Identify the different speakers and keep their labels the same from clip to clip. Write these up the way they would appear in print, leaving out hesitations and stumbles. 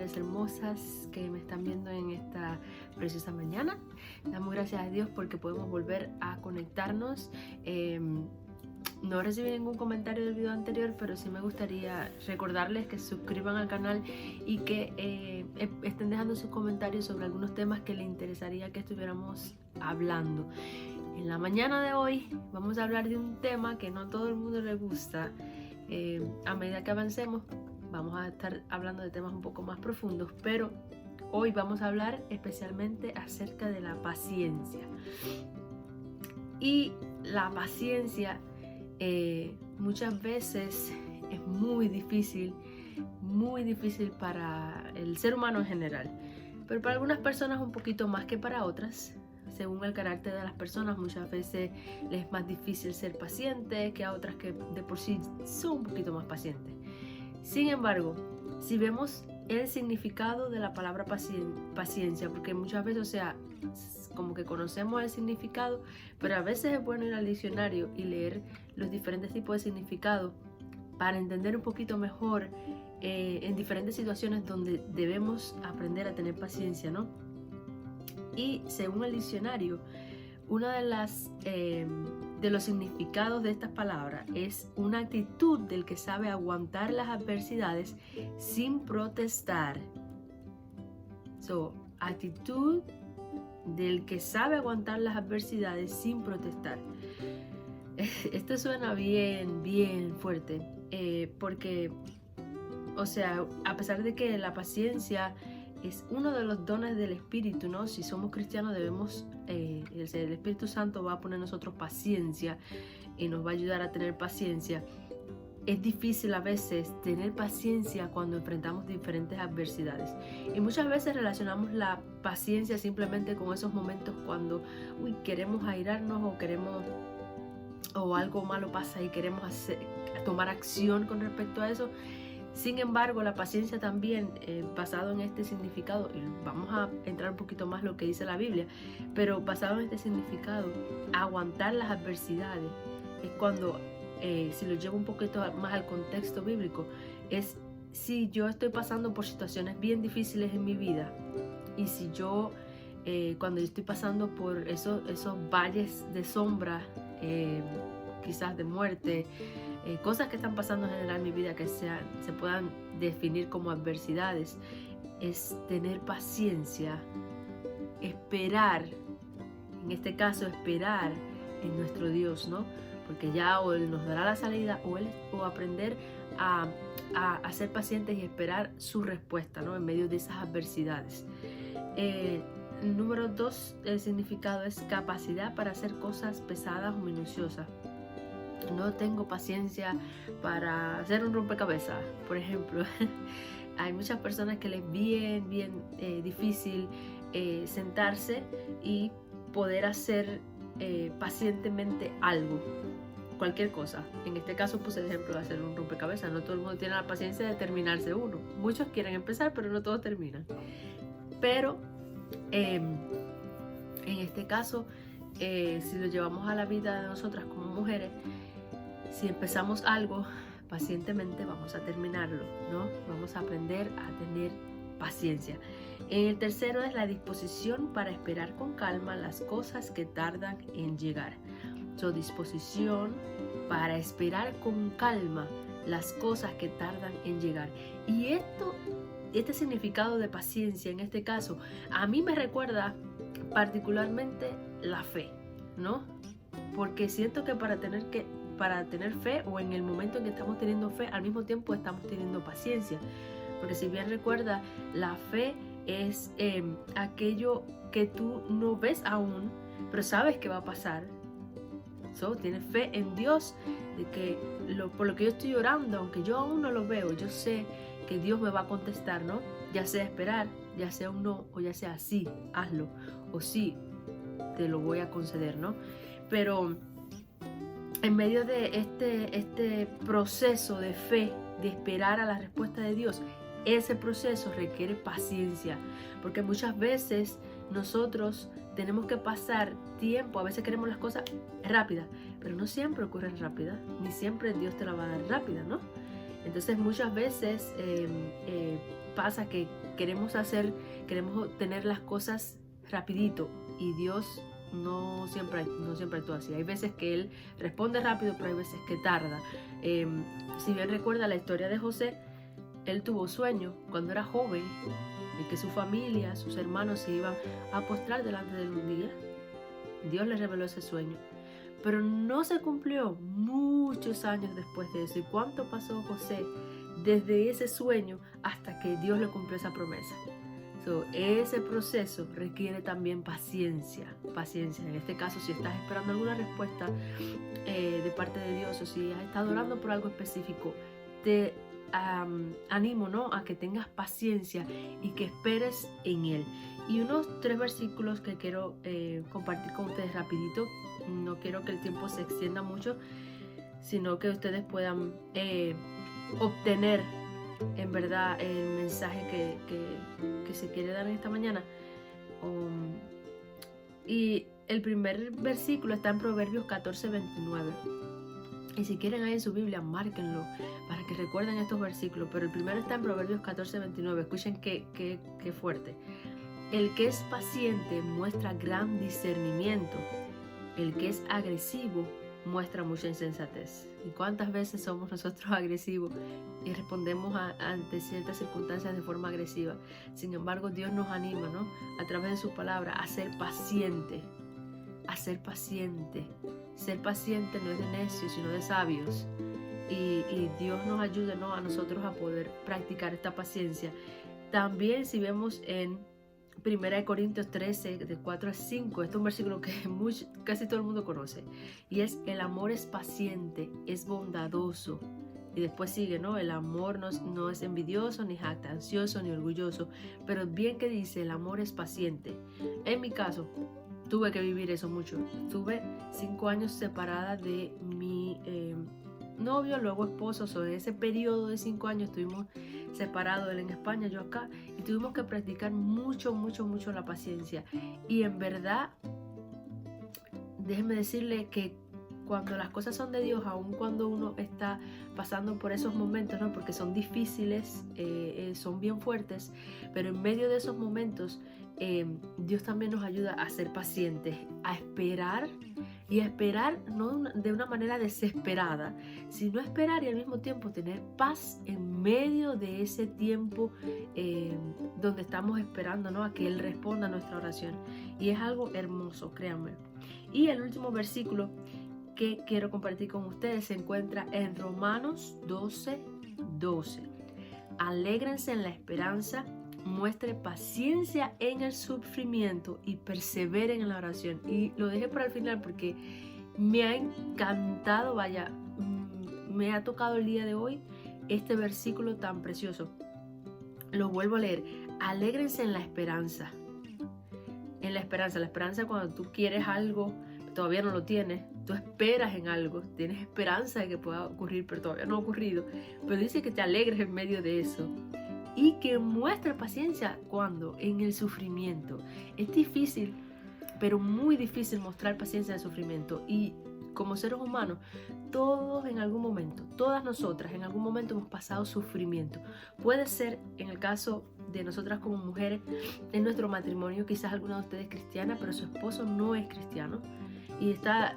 Speaker 1: mujeres hermosas que me están viendo en esta preciosa mañana. Damos gracias a Dios porque podemos volver a conectarnos. No recibí ningún comentario del video anterior, pero sí me gustaría recordarles que se suscriban al canal y que estén dejando sus comentarios sobre algunos temas que les interesaría que estuviéramos hablando. En la mañana de hoy vamos a hablar de un tema que no a todo el mundo le gusta. A medida que avancemos vamos a estar hablando de temas un poco más profundos, pero hoy vamos a hablar especialmente acerca de la paciencia. Y la paciencia muchas veces es muy difícil para el ser humano en general, pero para algunas personas un poquito más que para otras. Según el carácter de las personas, muchas veces les es más difícil ser paciente que a otras que de por sí son un poquito más pacientes. Sin embargo, si vemos el significado de la palabra paciencia, porque muchas veces, como que conocemos el significado, pero a veces es bueno ir al diccionario y leer los diferentes tipos de significado para entender un poquito mejor en diferentes situaciones donde debemos aprender a tener paciencia, ¿no? Y según el diccionario, uno de los significados de estas palabras es una actitud del que sabe aguantar las adversidades sin protestar. Actitud del que sabe aguantar las adversidades sin protestar. Esto suena bien fuerte, porque, a pesar de que la paciencia es uno de los dones del Espíritu, ¿no? Si somos cristianos debemos, el Espíritu Santo va a poner en nosotros paciencia y nos va a ayudar a tener paciencia. Es difícil a veces tener paciencia cuando enfrentamos diferentes adversidades. Y muchas veces relacionamos la paciencia simplemente con esos momentos cuando queremos airarnos o algo malo pasa y queremos tomar acción con respecto a eso. Sin embargo, la paciencia también, basado en este significado, y vamos a entrar un poquito más lo que dice la Biblia, pero basado en este significado, aguantar las adversidades es cuando, si lo llevo un poquito más al contexto bíblico, es si yo estoy pasando por situaciones bien difíciles en mi vida y si yo, cuando yo estoy pasando por esos valles de sombra, quizás de muerte, cosas que están pasando en general en mi vida que se puedan definir como adversidades, es tener paciencia, esperar, en este caso esperar en nuestro Dios, ¿no? Porque ya o Él nos dará la salida o aprender a ser pacientes y esperar su respuesta, ¿no? En medio de esas adversidades. Número 2, el significado es capacidad para hacer cosas pesadas o minuciosas. No tengo paciencia para hacer un rompecabezas, por ejemplo. Hay muchas personas que les es bien difícil sentarse y poder hacer pacientemente algo, cualquier cosa. En este caso puse el ejemplo de hacer un rompecabezas. No todo el mundo tiene la paciencia de terminarse uno. Muchos quieren empezar, pero no todos terminan. Pero en este caso, si lo llevamos a la vida de nosotras como mujeres, si empezamos algo, pacientemente vamos a terminarlo, ¿no? Vamos a aprender a tener paciencia. El tercero es la disposición para esperar con calma las cosas que tardan en llegar. Disposición para esperar con calma las cosas que tardan en llegar. Y este significado de paciencia, en este caso, a mí me recuerda particularmente la fe, ¿no? Porque siento que para tener fe, o en el momento en que estamos teniendo fe, al mismo tiempo estamos teniendo paciencia. Porque si bien recuerda, la fe es aquello que tú no ves aún, pero sabes que va a pasar. Tienes fe en Dios, de que por lo que yo estoy orando, aunque yo aún no lo veo, yo sé que Dios me va a contestar, ¿no? Ya sea esperar, ya sea un no, o ya sea sí, hazlo, o sí, te lo voy a conceder, ¿no? Pero en medio de este proceso de fe, de esperar a la respuesta de Dios, ese proceso requiere paciencia, porque muchas veces nosotros tenemos que pasar tiempo, a veces queremos las cosas rápidas, pero no siempre ocurren rápidas, ni siempre Dios te la va a dar rápida, ¿no? Entonces muchas veces pasa que queremos tener las cosas rapidito y Dios no siempre actúa así. Hay veces que Él responde rápido, pero hay veces que tarda. Si bien recuerda la historia de José, él tuvo sueño cuando era joven de que su familia, sus hermanos se iban a postrar delante de él un día. Dios le reveló ese sueño, pero no se cumplió muchos años después de eso. ¿Y cuánto pasó José desde ese sueño hasta que Dios le cumplió esa promesa? Ese proceso requiere también paciencia. En este caso, si estás esperando alguna respuesta de parte de Dios, o si has estado orando por algo específico, te animo, ¿no?, a que tengas paciencia y que esperes en Él. Y unos 3 versículos que quiero compartir con ustedes rapidito. No quiero que el tiempo se extienda mucho, sino que ustedes puedan obtener en verdad el mensaje que se quiere dar en esta mañana. Y el primer versículo está en Proverbios 14:29. Y si quieren ahí en su Biblia, márquenlo para que recuerden estos versículos. Pero el primero está en Proverbios 14:29. Escuchen qué fuerte. El que es paciente muestra gran discernimiento. El que es agresivo muestra mucha insensatez. ¿Y cuántas veces somos nosotros agresivos y respondemos ante ciertas circunstancias de forma agresiva? Sin embargo, Dios nos anima, ¿no?, a través de su palabra a ser paciente. Ser paciente no es de necios, sino de sabios. Y Dios nos ayude, ¿no?, a nosotros a poder practicar esta paciencia. También, si vemos en 1 Corintios 13, de 4 a 5, este es un versículo que casi todo el mundo conoce, y es: el amor es paciente, es bondadoso. Y después sigue, ¿no? El amor no es envidioso, ni jactancioso, ni orgulloso, pero bien que dice, el amor es paciente. En mi caso, tuve que vivir eso mucho. Estuve 5 años separada de mi novio, luego esposo. En ese periodo de 5 años estuvimos separados, él en España, yo acá, y tuvimos que practicar mucho la paciencia. Y en verdad, déjenme decirle que cuando las cosas son de Dios, aun cuando uno está pasando por esos momentos, ¿no?, porque son difíciles, son bien fuertes, pero en medio de esos momentos Dios también nos ayuda a ser pacientes, a esperar, y a esperar no de una manera desesperada, sino esperar y al mismo tiempo tener paz en medio de ese tiempo donde estamos esperando, ¿no?, a que Él responda a nuestra oración. Y es algo hermoso, créanme. Y el último versículo que quiero compartir con ustedes se encuentra en Romanos 12:12. Alégrense en la esperanza, muestre paciencia en el sufrimiento y perseveren en la oración. Y lo dejé para el final porque me ha encantado, me ha tocado el día de hoy este versículo tan precioso. Lo vuelvo a leer: alégrense en la esperanza. En la esperanza cuando tú quieres algo, todavía no lo tienes, tú esperas en algo, tienes esperanza de que pueda ocurrir, pero todavía no ha ocurrido, pero dice que te alegres en medio de eso. Y que muestre paciencia cuando en el sufrimiento. Es difícil, pero muy difícil mostrar paciencia en el sufrimiento. Y como seres humanos, todos en algún momento, todas nosotras en algún momento hemos pasado sufrimiento. Puede ser en el caso de nosotras como mujeres, en nuestro matrimonio, quizás alguna de ustedes es cristiana, pero su esposo no es cristiano y está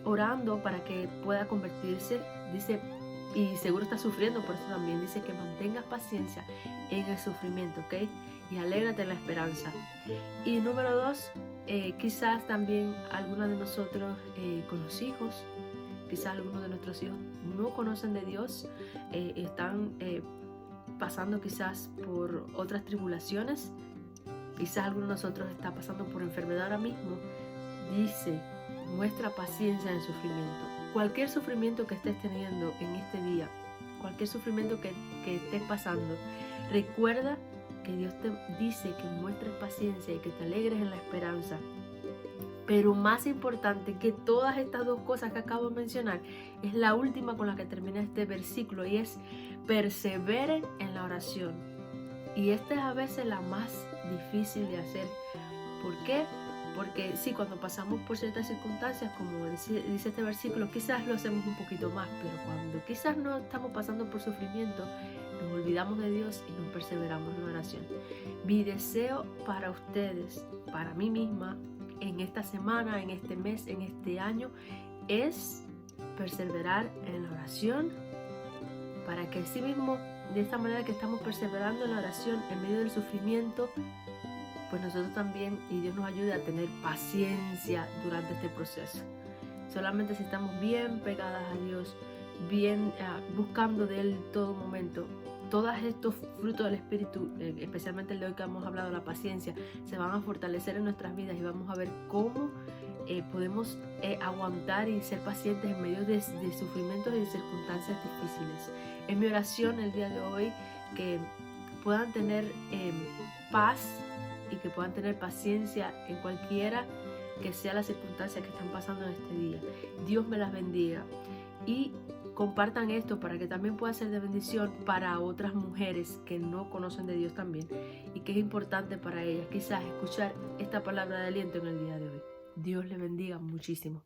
Speaker 1: orando para que pueda convertirse, dice, y seguro está sufriendo, por eso también dice que mantengas paciencia en el sufrimiento, ¿ok? Y alégrate en la esperanza. Y número 2, quizás también algunos de nosotros con los hijos, quizás algunos de nuestros hijos no conocen de Dios, están pasando quizás por otras tribulaciones, quizás alguno de nosotros está pasando por enfermedad ahora mismo. Dice, muestra paciencia en el sufrimiento. Cualquier sufrimiento que estés teniendo en este día, cualquier sufrimiento que estés pasando, recuerda que Dios te dice que muestres paciencia y que te alegres en la esperanza. Pero más importante que todas estas 2 cosas que acabo de mencionar, es la última con la que termina este versículo, y es: perseveren en la oración. Y esta es a veces la más difícil de hacer. ¿Por qué? Porque sí, cuando pasamos por ciertas circunstancias, como dice este versículo, quizás lo hacemos un poquito más, pero cuando quizás no estamos pasando por sufrimiento, nos olvidamos de Dios y no perseveramos en oración. Mi deseo para ustedes, para mí misma, en esta semana, en este mes, en este año, es perseverar en la oración, para que así mismo, de esta manera que estamos perseverando en la oración en medio del sufrimiento, pues nosotros también, y Dios nos ayude a tener paciencia durante este proceso. Solamente si estamos bien pegadas a Dios, bien buscando de Él todo momento, todos estos frutos del Espíritu, especialmente el de hoy que hemos hablado, la paciencia, se van a fortalecer en nuestras vidas y vamos a ver cómo podemos aguantar y ser pacientes en medio de sufrimientos y de circunstancias difíciles. Es mi oración el día de hoy que puedan tener paz y que puedan tener paciencia en cualquiera que sea la circunstancia que están pasando en este día. Dios me las bendiga y compartan esto para que también pueda ser de bendición para otras mujeres que no conocen de Dios también y que es importante para ellas quizás escuchar esta palabra de aliento en el día de hoy. Dios les bendiga muchísimo.